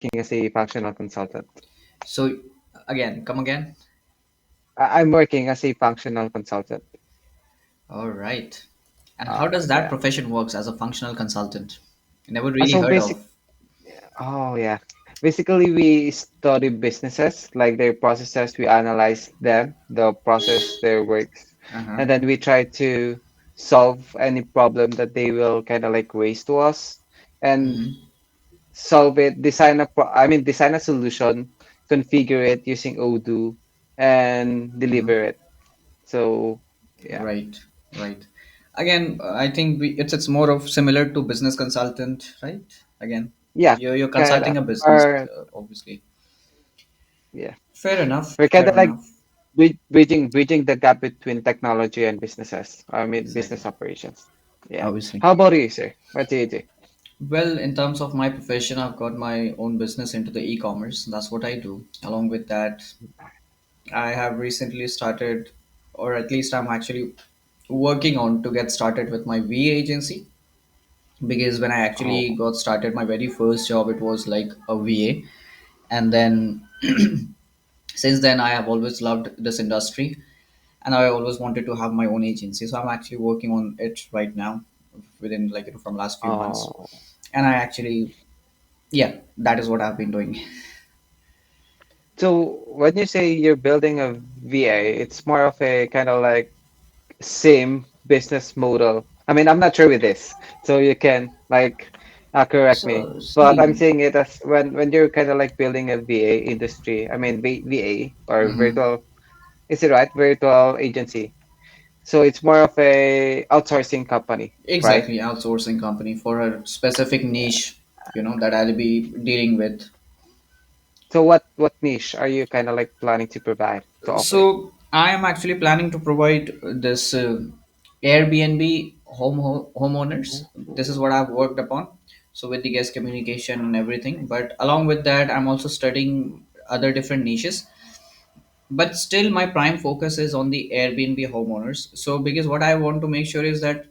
working as a functional consultant. So again, come again. I'm working as a functional consultant. All right. And how does that Yeah. profession works as a functional consultant? Never really So heard basic. of. Oh yeah. Basically, we study businesses like their processes. We analyze them, the process, their works, Uh-huh. and then we try to solve any problem that they will kind of like raise to us, and Hmm. solve it. Design a solution, configure it using Odoo, and deliver it. So yeah, Right. Right. Again, I think it's more of similar to business consultant, right? Again, yeah, you're kind consulting of. a business, Or obviously. yeah, Fair enough. we're kind Fair of like enough. bridging the gap between technology and businesses. Exactly. Business operations. Yeah. Obviously. How about you, sir? What do you do? Well, in terms of my profession, I've got my own business into the e-commerce. That's what I do. Along with that, I have recently started, or at least I'm actually working on to get started with my VA agency. Because when I actually Oh, got started, my very first job, it was like a VA. And then since then, I have always loved this industry and I always wanted to have my own agency. So I'm actually working on it right now within like, from last few months. oh. And I actually, yeah, that is what I've been doing. So when you say you're building a VA, it's more of a kind of like same business model. I'm not sure with this, so you can like correct me. So But I'm see, saying it as when you're kind of like building a VA industry. VA or mhm, virtual. Is it right? Virtual agency. So it's more of a outsourcing company, right? exactly, outsourcing company for a specific Yeah. niche, that I'll be dealing with. So what niche are you kind of like planning to provide to offer? So I am actually planning to provide this Airbnb homeowners. This is what I've worked upon. So with the guest communication and everything, but along with that, I'm also studying other different niches. But still, my prime focus is on the Airbnb homeowners. So because what I want to make sure is that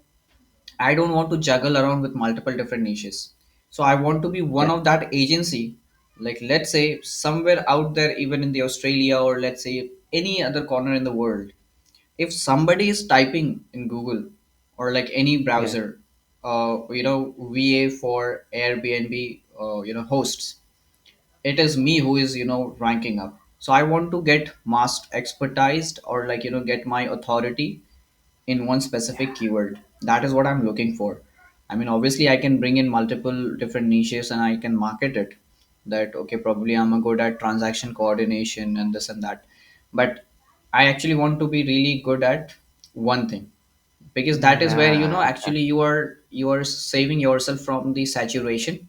I don't want to juggle around with multiple different niches. So I want to be one Yeah, of that agency, like let's say somewhere out there, even in the Australia or let's say any other corner in the world. If somebody is typing in Google or like any yeah, browser, VA for Airbnb, hosts, it is me who is ranking up. So I want to get mass expertised or like get my authority in one specific keyword. That is what I'm looking for. I mean, obviously, I can bring in multiple different niches and I can market it. That okay, probably I'm a good at transaction coordination and this and that, but I actually want to be really good at one thing because that is where yeah, actually you are saving yourself from the saturation.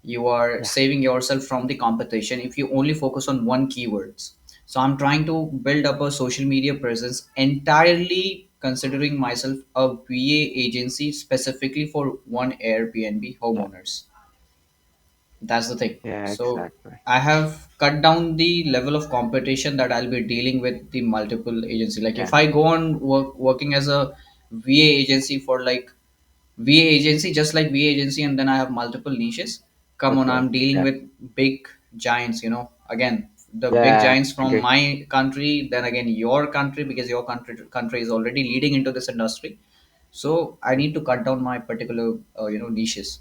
You are yeah, saving yourself from the competition if you only focus on one keywords. So I'm trying to build up a social media presence entirely considering myself a VA agency specifically for one Airbnb yeah, homeowners. That's the thing. yeah, So exactly. I have cut down the level of competition that I'll be dealing with the multiple agency. Like if Yeah, I go on working as a VA agency for like VA agency, just like VA agency, and then I have multiple niches. Come on, multiple. I'm dealing Yeah, with big giants, again, the big yeah, giants from agree. my country, then again your country, because your country is already leading into this industry. So I need to cut down my particular niches.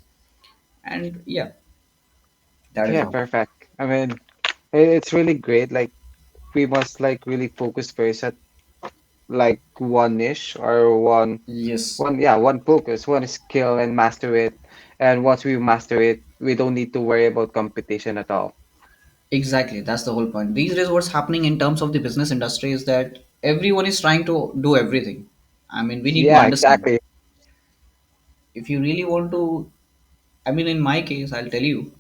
And yeah, that is Yeah, all. perfect. It's really great. Like we must like really focus first at like one niche or Yes. one focus, one skill and master it. And once we master it, we don't need to worry about competition at all. Exactly, that's the whole point. These days, what's happening in terms of the business industry is that everyone is trying to do everything. I mean, we need to Yeah, understand exactly. if you really want to. I mean, in my case, I'll tell you,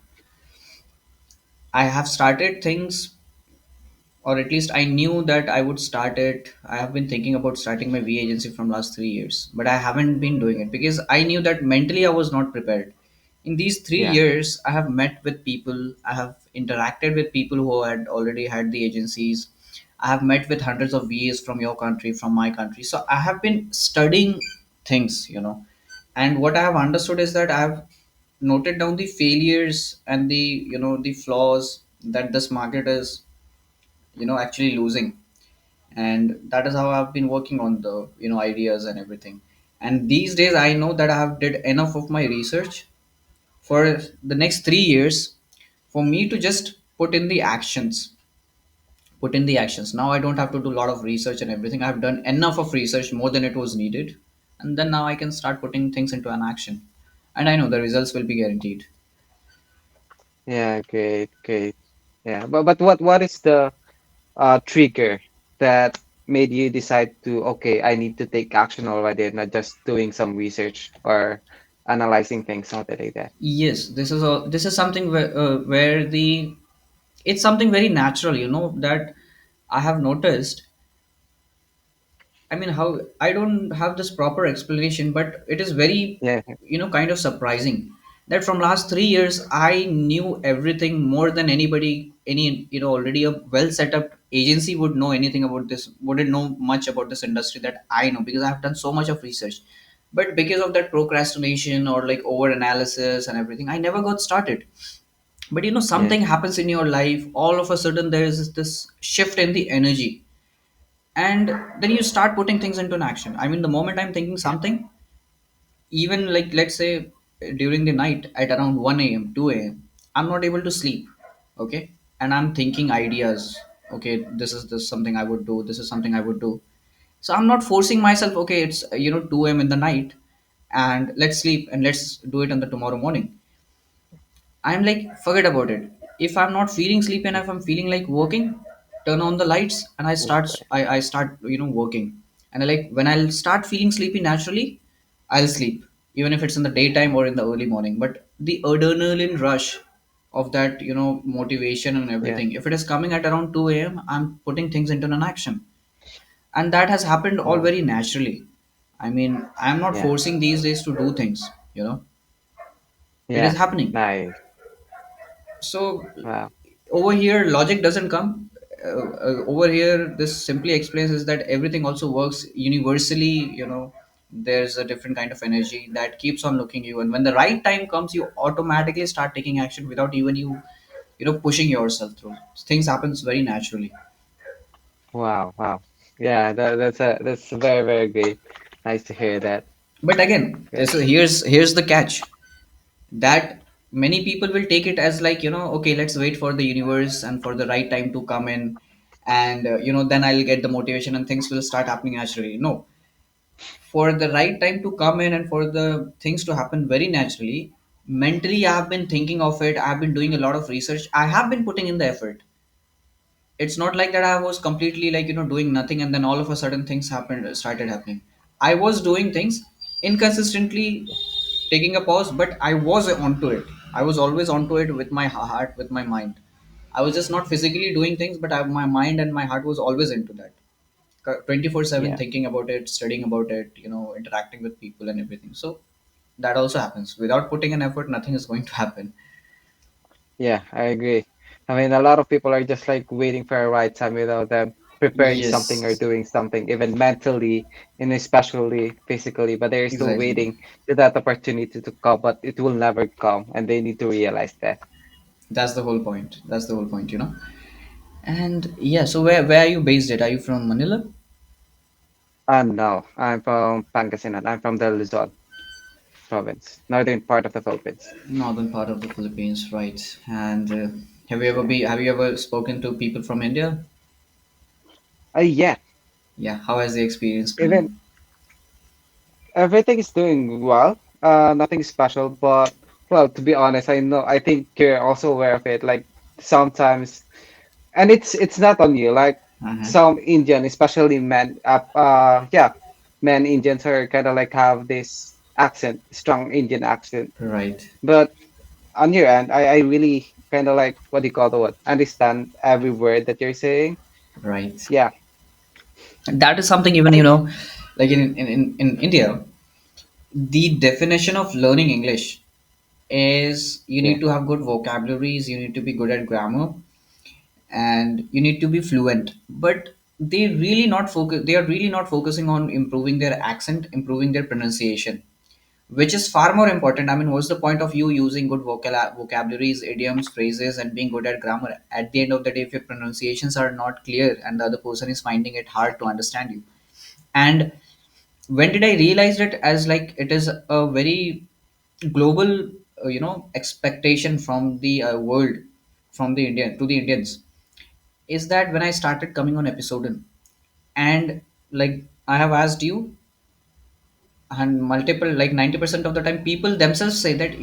I have started things, or at least I knew that I would start it. I have been thinking about starting my V agency from last 3 years, but I haven't been doing it because I knew that mentally I was not prepared. In these three Yeah, years, I have met with people, I have interacted with people who had already had the agencies. I have met with hundreds of VAs from your country, from my country. So I have been studying things, and what I have understood is that I have noted down the failures and the, the flaws that this market is, actually losing. And that is how I've been working on the, ideas and everything. And these days I know that I have did enough of my research for the next 3 years for me to just put in the actions. Now I don't have to do a lot of research and everything. I've done enough of research, more than it was needed, and then now I can start putting things into an action, and I know the results will be guaranteed. Yeah, great, great. Yeah, but what is the trigger that made you decide to, okay, I need to take action already, and not just doing some research or analyzing things, something like that? Yes, this is something where the it's something very natural, that I have noticed. I mean, how I don't have this proper explanation, but it is very, Yeah, kind of surprising that from last 3 years I knew everything more than anybody. Any, already a well set up agency would know anything about this, wouldn't know much about this industry that I know, because I have done so much of research. But because of that procrastination or like over analysis and everything, I never got started. But yeah, something happens in your life, all of a sudden there is this shift in the energy, and then you start putting things into an action. I mean, the moment I'm thinking something, even like let's say during the night at around 1 a.m., 2 a.m., I'm not able to sleep. Okay, and I'm thinking ideas. Okay, this is something I would do, this is something I would do. So I'm not forcing myself, okay, it's 2 a.m. in the night, and let's sleep and let's do it on the tomorrow morning. I'm like, forget about it. If I'm not feeling sleepy and if I'm feeling like working, turn on the lights and I start, working. And I like when I'll start feeling sleepy naturally, I'll sleep, even if it's in the daytime or in the early morning. But the adrenaline rush of that, motivation and yeah, everything, if it is coming at around 2 a.m., I'm putting things into an action. And that has happened all oh, very naturally. I mean, I'm not yeah, forcing these days to do things, it is yeah, happening. nice. So Wow, over here logic doesn't come. Over here this simply explains is that everything also works universally. There's a different kind of energy that keeps on looking you, and when the right time comes you automatically start taking action without even pushing yourself through. Things happens very naturally. wow, wow. Yeah, that's very, very great. Nice to hear that. But again, Yeah, here's the catch, that many people will take it as like, okay, let's wait for the universe and for the right time to come in, and then I'll get the motivation and things will start happening naturally. No, for the right time to come in and for the things to happen very naturally, mentally I have been thinking of it, I have been doing a lot of research, I have been putting in the effort. It's not like that I was completely like, doing nothing and then all of a sudden things started happening. I was doing things inconsistently, taking a pause, but I was onto it. I was always onto it with my heart, with my mind. I was just not physically doing things, but my mind and my heart was always into that. 24/7 yeah, thinking about it, studying about it, interacting with people and everything. So that also happens. Without putting an effort, nothing is going to happen. yeah, I agree. I mean, a lot of people are just like waiting for a right time without them preparing something or Yes, doing something, even mentally and especially physically, but they're still exactly. waiting for that opportunity to come, but it will never come, and they need to realize that. That's the whole point. That's the whole point. And yeah, so where are you based at? Are you from Manila? No, I'm from Pangasinan. I'm from the Luzon province, northern part of the Philippines. Northern part of the Philippines, right? And Yeah. have you ever spoken to people from India? Yeah, Yeah, how has the experience even been? everything is doing well. Nothing special, but well, to be honest, I think you're also aware of it. Like sometimes, and it's not on you. Like Uh-huh. some Indian, especially men, yeah, men Indians are kind of like have this accent, strong Indian accent. Right, But on your end, I really kind of like what do you call the word? Understand every word that you're saying. right. Yeah, That is something even, I like in India, the definition of learning English is you yeah, need to have good vocabularies, you need to be good at grammar, and you need to be fluent. But they are really not focusing on improving their accent, improving their pronunciation. which is far more important. I mean, what's the point of you using good vocabularies, idioms, phrases, and being good at grammar? At the end of the day, if your pronunciations are not clear and the other person is finding it hard to understand you. And when did I realize it as like it is a very global, expectation from the world, from the Indian to the Indians, is that when I started coming on episode, and like I have asked you, and multiple, like 90% of the time people themselves say that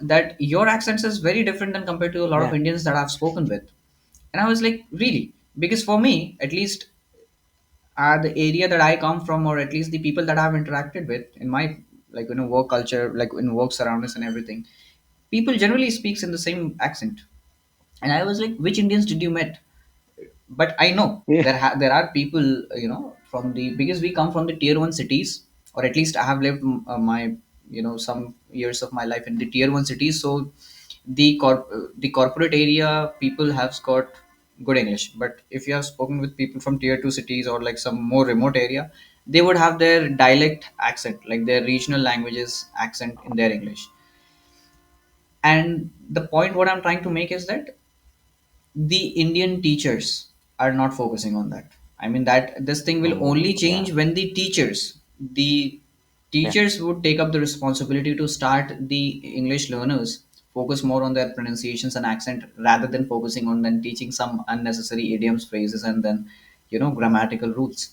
that your accents is very different than compared to a lot of Yeah. Indians that I've spoken with. And I was like, really? Because for me at least, the area that I come from, or at least the people that I've interacted with in my, like, work culture, like in work surroundings and everything, people generally speaks in the same accent. And I was like, which Indians did you met? But I know Yeah. there are people, from the, because we come from the tier 1 cities, or at least I have lived my, some years of my life in the tier 1 cities. So the corporate area people have got good English. But if you have spoken with people from tier 2 cities, or like some more remote area, they would have their dialect accent, like their regional languages accent in their English. And the point what I'm trying to make is that the Indian teachers are not focusing on that. I mean, that this thing will only Yeah. change when the Yeah. teachers would take up the responsibility to start the English learners focus more on their pronunciations and accent, rather than focusing on then teaching some unnecessary idioms, phrases, and then grammatical rules.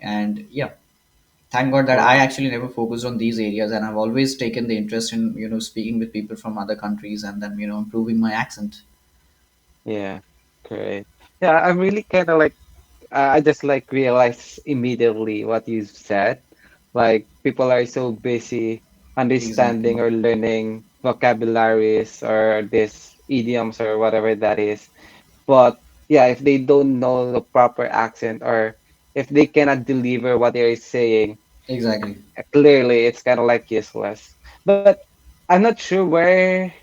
And yeah, thank God that I Correct. actually never focused on these areas, and I've always taken the interest in speaking with people from other countries, and then improving my accent. Yeah. Great. Yeah, I'm really kind of like I just like realized immediately what you said. Like people are so busy Exactly. understanding or learning vocabularies or this idioms or whatever that is. But yeah, if they don't know the proper accent or if they cannot deliver what they're saying, Exactly. clearly it's kind of like useless. But I'm not sure where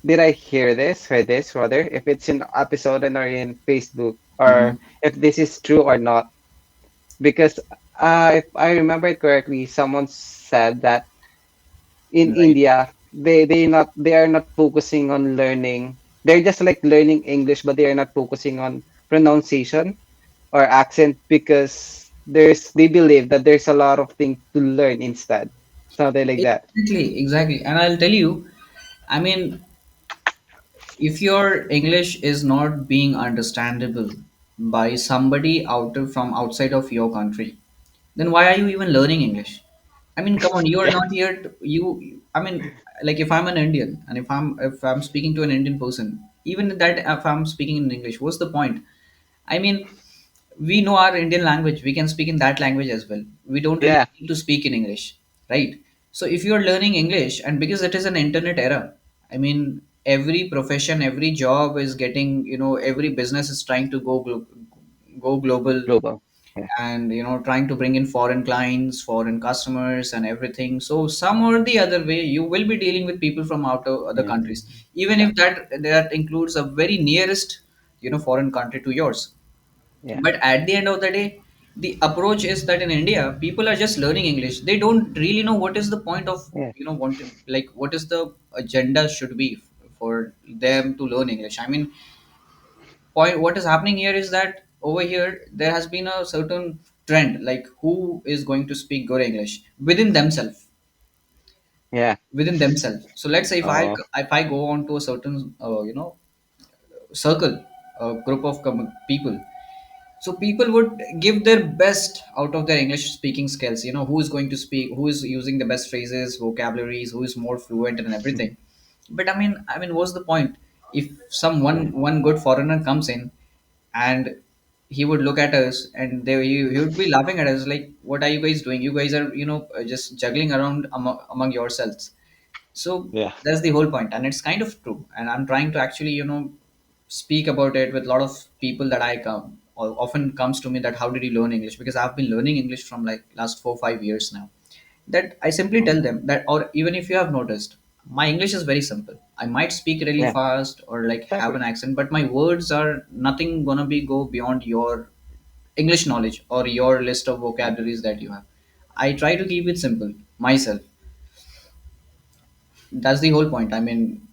did I heard this rather, if it's in episode or in Facebook Hmm. or if this is true or not. Because if I remember it correctly, someone said that in Right. India they are not focusing on learning. They're just like learning English, but they are not focusing on pronunciation or accent because they believe that there's a lot of things to learn instead. Something like that. Exactly, exactly. And I'll tell you, I mean, if your English is not being understandable by somebody from outside of your country, then why are you even learning English? I mean, come on, you are Yeah, not here to, I mean, like if I'm an Indian, and if I'm speaking to an Indian person, even that if I'm speaking in English, what's the point? I mean, we know our Indian language. We can speak in that language as well. We don't really yeah, need to speak in English, right? So if you are learning English, and because it is an internet era, I mean, every profession, every job is getting, every business is trying to go global, global. Yeah, and trying to bring in foreign clients, foreign customers, and everything. So some or the other way, you will be dealing with people from out of other yeah, countries, even yeah, if that includes a very nearest, foreign country to yours. yeah, But at the end of the day, the approach is that in India people are just learning English. They don't really know what is the point of, yeah, wanting, like, what is the agenda should be for them to learn English. I mean, point what is happening here is that over here there has been a certain trend, like who is going to speak good English yeah. within themselves. So let's say Oh, if I go on to a certain, circle, a group of people. So people would give their best out of their English speaking skills. Who is going to speak, who is using the best phrases, vocabularies, who is more fluent and everything. But I mean, what's the point if yeah, one good foreigner comes in, and he would look at us, and he would be laughing at us like, what are you guys doing? You guys are, just juggling around among yourselves. So yeah, that's the whole point, and it's kind of true. And I'm trying to actually, speak about it with a lot of people that I come or often comes to me, that how did you learn English? Because I've been learning English from like last 4 5 years now. That I simply tell oh, them that, or even if you have noticed, my English is very simple. I might speak really yeah, fast or like have exactly. an accent, but my words are nothing gonna be go beyond your English knowledge or your list of Yeah, vocabularies that you have. I try to keep it simple myself. That's the whole point. I mean,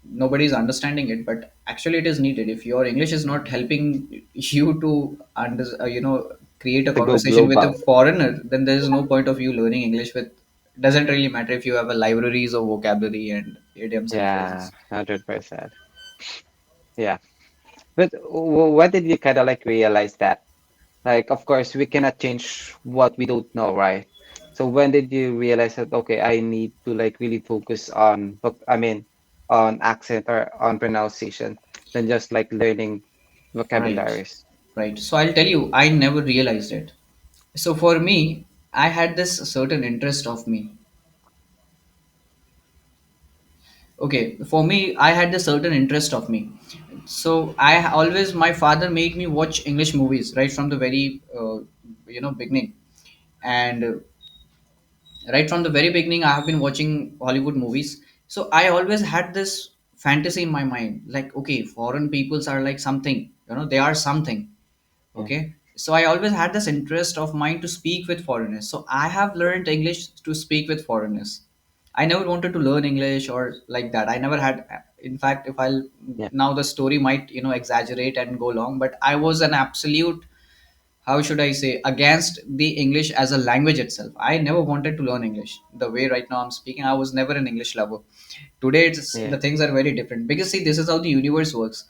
nobody's understanding it, but actually it is needed. If your English is not helping you to create a to go conversation with a global. foreigner, then there is no point of you learning English with. Doesn't really matter if you have a libraries of vocabulary and idioms and Yeah, phrases. 100%. Yeah. But when did you kind of like realize that? Like, of course, we cannot change what we don't know, right? So when did you realize that, okay, I need to like really focus on, I mean, on accent or on pronunciation than just like learning Right, vocabularies? right. So I'll tell you, I never realized it. So for me, I had this certain interest of me. Okay, for me, I had this certain interest of me. So my father made me watch English movies right from the very beginning, and right from the very beginning I have been watching Hollywood movies. So I always had this fantasy in my mind, like, okay, foreign peoples are like something, they are something. Yeah, Okay, so I always had this interest of mine to speak with foreigners, so I have learned English to speak with foreigners. I never wanted to learn English or like that. I never had. In fact, if I'll yeah, now, the story might exaggerate and go long, but I was an absolute, how should I say, against the English as a language itself. I never wanted to learn English. The way right now I'm speaking, I was never an English lover. Today, yeah, the things are very different, because see, this is how the universe works.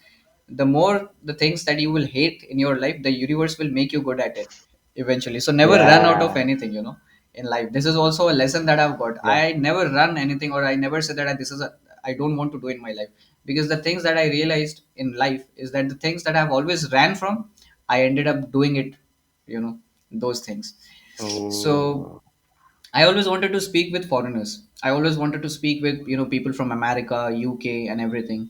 The more the things that you will hate in your life, the universe will make you good at it eventually. So never run out of yeah, anything, in life. This is also a lesson that I've got. yeah, I never run anything, or I never say that I don't want to do in my life, because the things that I realized in life is that the things that I've always ran from, I ended up doing it, you know those things. So oh, I always wanted to speak with foreigners. I always wanted to speak with people from America, UK, and everything.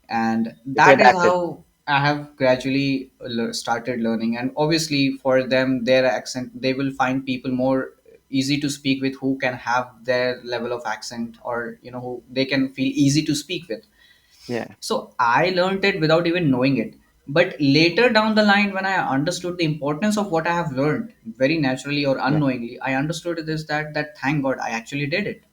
And with your that is accent. how I have gradually started learning. And obviously, for them, their accent, they will find people more easy to speak with who can have their level of accent, or who they can feel easy to speak with. Yeah, So I learned it without even knowing it. But later down the line, when I understood the importance of what I have learned, very naturally or yeah, unknowingly, I understood this, that thank God I actually did it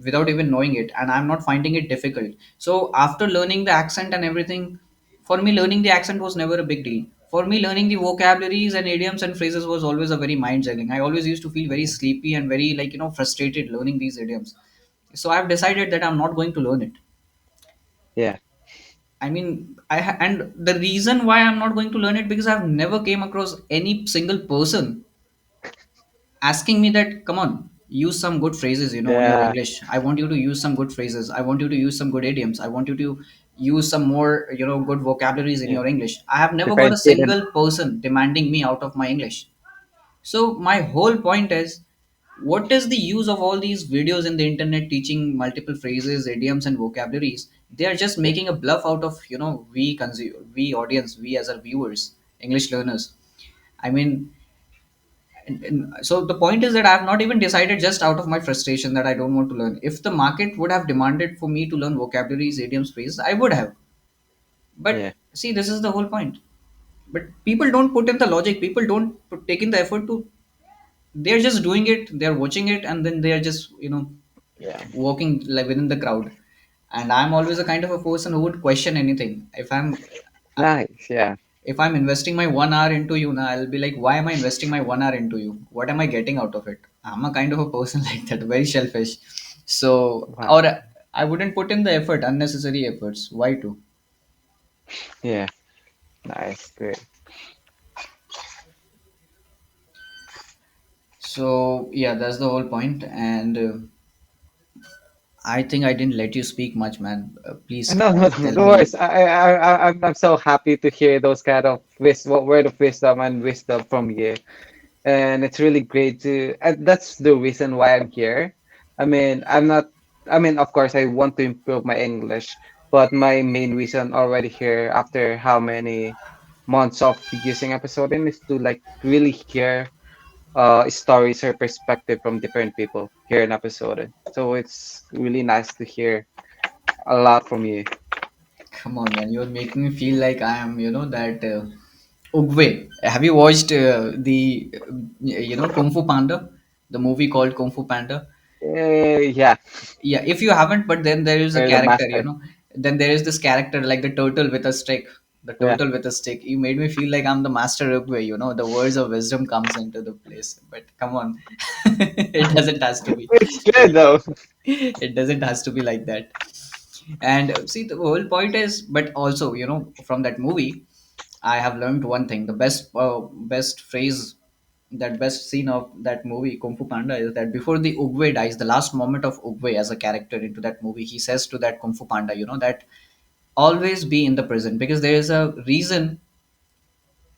without even knowing it, and I'm not finding it difficult. So after learning the accent and everything, for me learning the accent was never a big deal. For me, learning the vocabularies and idioms and phrases was always a very mind juggling. I always used to feel very yeah, sleepy and very, like, frustrated learning these idioms. So I've decided that I'm not going to learn it. yeah, I mean, and the reason why I'm not going to learn it, because I've never came across any single person asking me that, come on, use some good phrases, in your yeah, English. I want you to use some good phrases. I want you to use some good idioms. I want you to use some more, good vocabularies in yeah. your English. I have never got a Differentiated. single person demanding me out of my English. So my whole point is, what is the use of all these videos in the internet teaching multiple phrases, idioms, and vocabularies? They are just Yeah, making a bluff out of, we audience, we as our viewers, English learners. I mean, so the point is that I have not even decided, just out of my frustration, that I don't want to learn. If the market would have demanded for me to learn vocabularies, idioms, phrases, I would have. But yeah, see, this is the whole point. But people don't put in the logic. People don't take in the effort to. They're just doing it. They're watching it, and then they're just yeah. walking like within the crowd. And I'm always a kind of a person who would question anything. Nice. Yeah, If I'm investing my 1 hour into you now, I'll be like, why am I investing my 1 hour into you? What am I getting out of it? I'm a kind of a person like that, very selfish. So, wow. or I wouldn't put in the effort, unnecessary efforts. Why to? Yeah, nice, great. So, yeah, that's the whole point. And I think I didn't let you speak much, man. Please No, no, no, tell no me. worries. I'm so happy to hear those kind of word of wisdom and wisdom from you. And it's really great to, and that's the reason why I'm here. I mean, I'm not, I mean, of course, I want to improve my English, but my main reason already here after how many months of using episoding is to like really hear stories or perspective from different people here in episode. So it's really nice to hear a lot from you. Come on, man. You're making me feel like I am, that Ugwe. Have you watched the Kung Fu Panda? The movie called Kung Fu Panda? Yeah, Yeah, if you haven't, but then there is a you're the character, master. then there is this character like the turtle with a stick. The Yeah, turtle with a stick. You made me feel like I'm the master Rugwe, the words of wisdom comes into the place. But come on. It doesn't has to be. it's good It, though. it doesn't has to be like that. And see, the whole point is, but also, from that movie, I have learned one thing. The best phrase, that best scene of that movie, Kung Fu Panda, is that before the Ugwe dies, the last moment of Ugwe as a character into that movie, he says to that Kung Fu Panda, that always be in the present, because there is a reason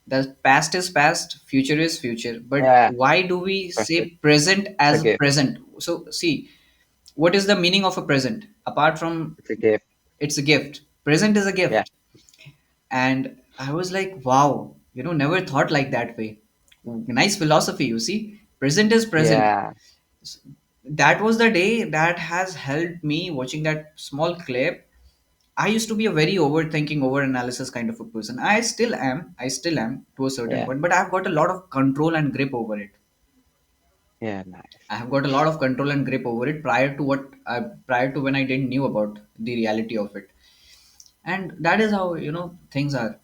that past is past, future is future. But Yeah, why do we say perfect. present It's a as gift. present? So see, what is the meaning of a present apart from It's a gift. it's a gift? Present is a Yeah, gift. And I was like, wow, never thought like that way. Nice philosophy, you see. Present is present. yeah, That was the day that has helped me watching that small clip. I used to be a very overthinking, over analysis kind of a person. I still am to a certain yeah, point, but I've got a lot of control and grip over it. yeah. Nice. I have got a lot of control and grip over it prior to when I didn't knew about the reality of it. And that is how, things are.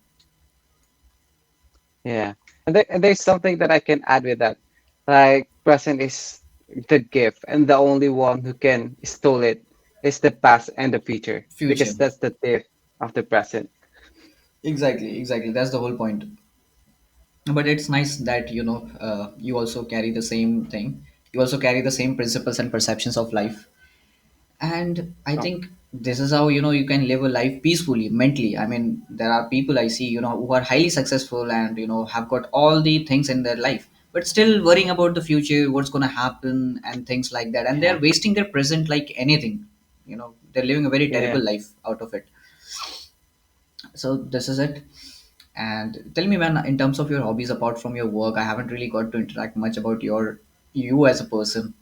Yeah, and there's something that I can add with that. Like present is the gift, and the only one who can steal it is the past and the future, Future. because that's the thief of the present. Exactly, exactly. That's the whole point. But it's nice that you also carry the same thing. You also carry the same principles and perceptions of life. And I Oh, think this is how you can live a life peacefully, mentally. I mean, there are people I see who are highly successful and have got all the things in their life, but still worrying about the future, what's going to happen and things like that, and yeah, they're wasting their present like anything. They're living a very yeah. terrible life out of it. So this is it. And tell me, man, in terms of your hobbies apart from your work, I haven't really got to interact much about you as a person.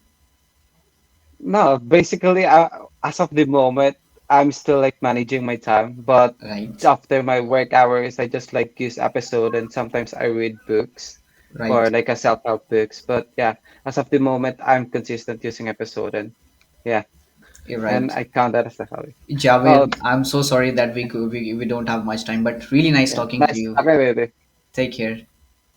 No, basically, as of the moment, I'm still like managing my time, but Right, after my work hours, I just like use episode, and sometimes I read books for right. like a self-help books. But yeah, as of the moment, I'm consistent using episode, and yeah, You're and right. I count that as a hobby. Well, Javed, I'm so sorry that we don't have much time, but really nice yeah, talking to nice you. talking with you. Take care.